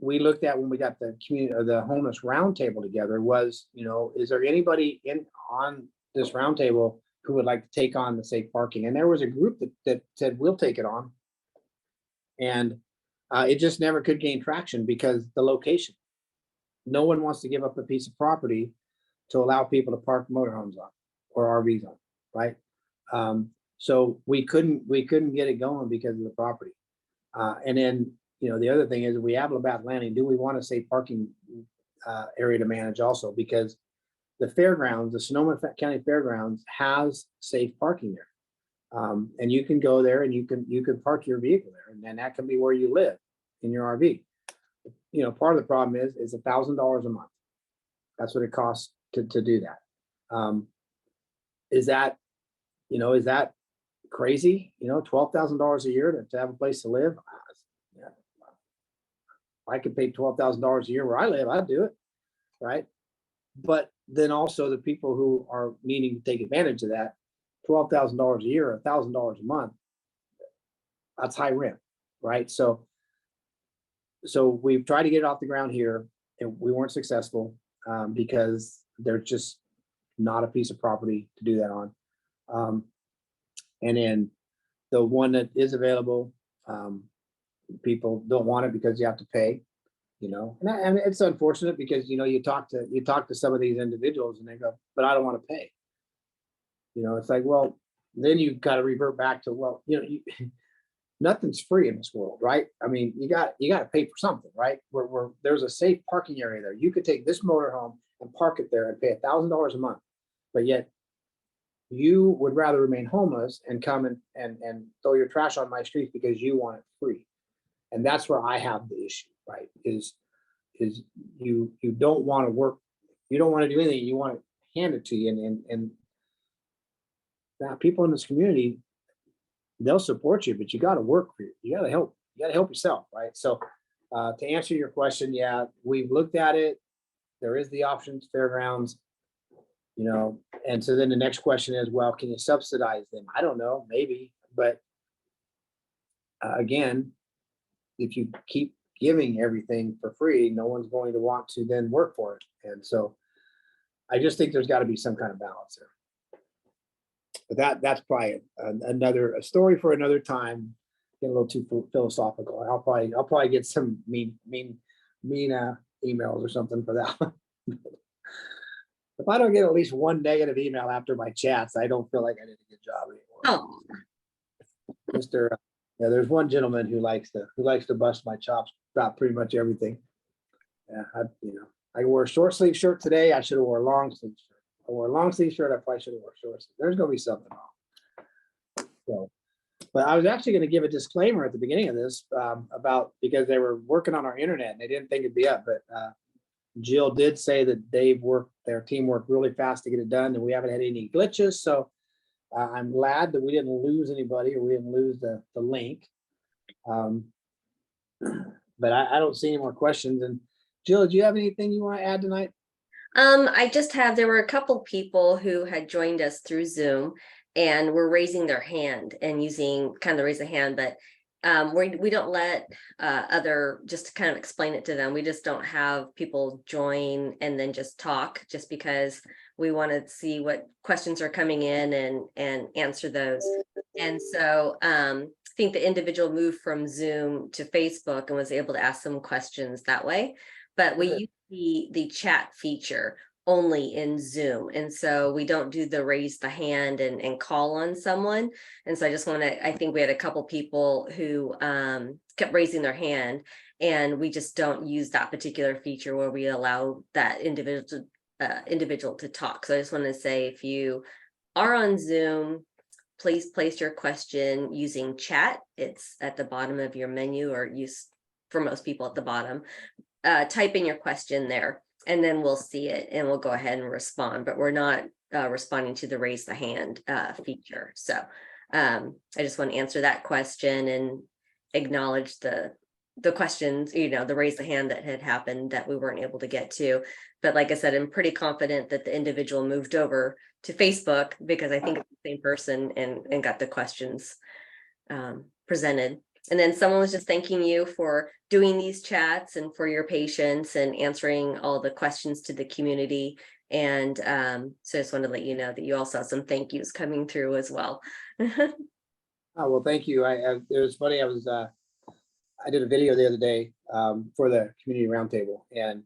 we looked at when we got the community or the homeless roundtable together was, is there anybody on this roundtable who would like to take on the safe parking? And there was a group that said, we'll take it on. And it just never could gain traction because the location. No one wants to give up a piece of property to allow people to park motorhomes on or RVs on, right? So we couldn't get it going because of the property. And then, the other thing is, we have Labatt Landing. Do we want a safe parking area to manage also? Because the fairgrounds, the Sonoma County Fairgrounds, has safe parking there, and you can go there and you can park your vehicle there, and then that can be where you live in your RV. Part of the problem is $1,000 a month. That's what it costs to do that. Is that crazy? $12,000 a year to have a place to live. Yeah. If I could pay $12,000 a year where I live, I'd do it, right? But then also the people who are needing to take advantage of that, $12,000 a year, $1,000 a month, that's high rent, right? So we've tried to get it off the ground here, and we weren't successful because there's just not a piece of property to do that on. And then the one that is available, people don't want it because you have to pay, and it's unfortunate because, you talk to some of these individuals and they go, but I don't want to pay. It's like, well, then you've got to revert back to, well, nothing's free in this world, right? I mean, you got to pay for something, right? Where there's a safe parking area there. You could take this motorhome and park it there and pay $1,000 a month, but yet you would rather remain homeless and come and throw your trash on my street because you want it free. And that's where I have the issue, right? Is you don't want to work, you don't want to do anything, you want to hand it to you. And now people in this community, they'll support you, but you got to work for it. You got to help yourself, right? So to answer your question, yeah, we've looked at it. There is the options, fairgrounds, and so then the next question is, well, can you subsidize them? I don't know, maybe, but again, if you keep giving everything for free, no one's going to want to then work for it. And so I just think there's got to be some kind of balance there. But that's probably a story for another time. getting a little too philosophical. I'll probably get some mean emails or something for that one. If I don't get at least one negative email after my chats, I don't feel like I did a good job anymore. Oh, Yeah, there's one gentleman who likes to bust my chops about pretty much everything. Yeah, I wore a short sleeve shirt today. I should have wore a long sleeve shirt. I wore a long sleeve shirt. I probably should have wore a short sleeve. There's gonna be something wrong. So, but I was actually going to give a disclaimer at the beginning of this about, because they were working on our internet and they didn't think it'd be up, but Jill did say that their team worked really fast to get it done, and we haven't had any glitches. So I'm glad that we didn't lose anybody, or we didn't lose the link. But I don't see any more questions. And Jill, do you have anything you want to add tonight? there were a couple people who had joined us through Zoom and were raising their hand and using kind of raise a hand, but we don't let just to kind of explain it to them. We just don't have people join and then just talk, just because we want to see what questions are coming in and answer those. And so I think the individual moved from Zoom to Facebook and was able to ask some questions that way. But we use the chat feature only in Zoom. And so we don't do the raise the hand and call on someone. And so I think we had a couple people who kept raising their hand, and we just don't use that particular feature where we allow that individual to talk. So I just want to say, if you are on Zoom, please place your question using chat. It's at the bottom of your menu, or use for most people at the bottom. Type in your question there, and then we'll see it and we'll go ahead and respond, but we're not responding to the raise the hand feature. So I just want to answer that question and acknowledge the questions, the raise the hand that had happened that we weren't able to get to. But like I said, I'm pretty confident that the individual moved over to Facebook, because I think it's the same person and got the questions presented. And then someone was just thanking you for doing these chats and for your patience and answering all the questions to the community. And so I just wanted to let you know that you also have some thank yous coming through as well. Oh, well, thank you. It was funny. I did a video the other day for the community roundtable, and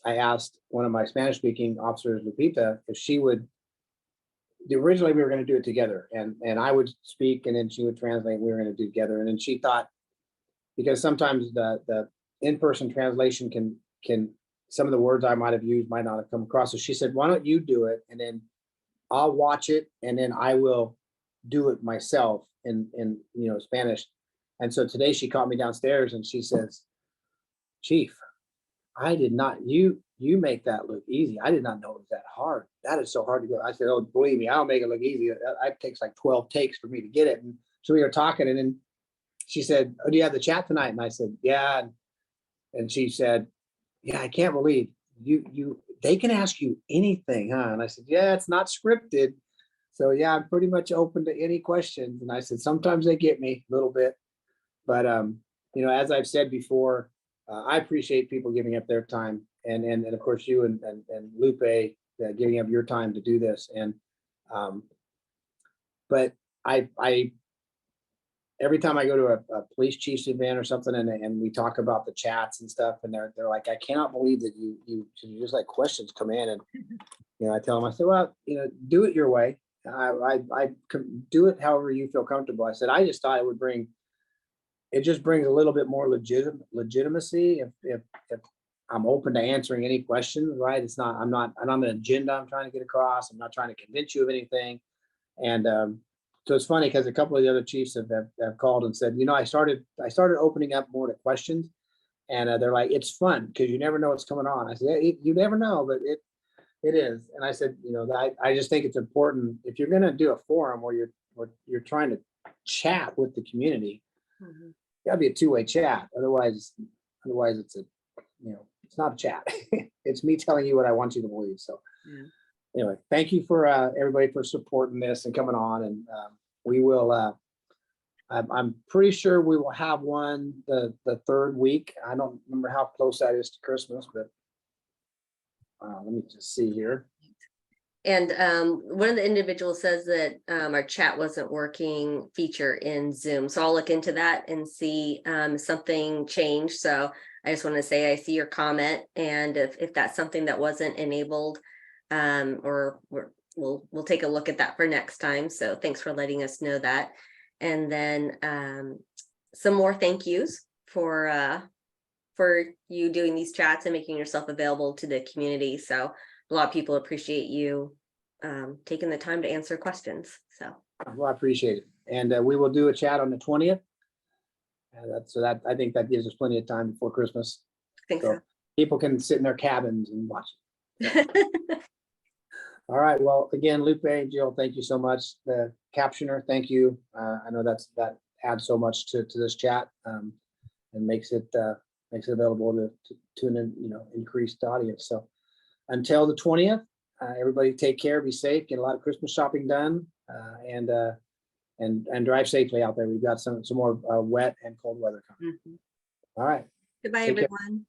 I asked one of my Spanish speaking officers, Lupita, if she would. Originally, we were going to do it together, and I would speak, and then she would translate. We were going to do it together, and then she thought, because sometimes the in-person translation can some of the words I might have used might not have come across. So she said, "Why don't you do it, and then I'll watch it, and then I will do it myself in Spanish." And so today she caught me downstairs and she says, "Chief, I did not, you make that look easy. I did not know it was that hard. That is so hard to go." I said, "Oh, believe me, I'll make it look easy. It takes like 12 takes for me to get it." And so we were talking, and then she said, "Oh, do you have the chat tonight?" And I said, "Yeah." And she said, "Yeah, I can't believe they can ask you anything, huh?" And I said, "Yeah, it's not scripted. So yeah, I'm pretty much open to any questions." And I said, "Sometimes they get me a little bit, but as I've said before, I appreciate people giving up their time, and of course you and Lupe giving up your time to do this. And but I every time I go to a police chief's event or something, and we talk about the chats and stuff, and they're like, "I cannot believe that you just like questions come in." And I tell them, I said, "Well, do it your way. I do it however you feel comfortable." I said, "I just thought it just brings a little bit more legitimacy if I'm open to answering any questions, right? I'm not an agenda I'm trying to get across. I'm not trying to convince you of anything." And so it's funny, because a couple of the other chiefs have called and said, I started opening up more to questions, and they're like, "It's fun because you never know what's coming on." I said, "Yeah, you never know, but it is." And I said, I just think it's important, if you're going to do a forum where you're trying to chat with the community, gotta be a two-way chat. Otherwise it's it's not a chat. It's me telling you what I want you to believe. So anyway, thank you for everybody for supporting this and coming on. And we will, I'm pretty sure we will have one the third week. I don't remember how close that is to Christmas, but let me just see here. And one of the individuals says that our chat wasn't working feature in Zoom. So I'll look into that and see something changed. So I just want to say I see your comment, and if that's something that wasn't enabled, we'll take a look at that for next time. So thanks for letting us know that. And then some more thank yous for you doing these chats and making yourself available to the community. So a lot of people appreciate you taking the time to answer questions. So Well, I appreciate it. And we will do a chat on the 20th. And I think that gives us plenty of time before Christmas. I think So people can sit in their cabins and watch it. All right. Well, again, Lupe and Jill, thank you so much. The captioner, thank you. I know that adds so much to this chat and makes it available to tune in, increased audience. So until the 20th, everybody take care, be safe, get a lot of Christmas shopping done, and drive safely out there. We've got some more wet and cold weather coming. Mhm. All right. Goodbye, Take care. everyone.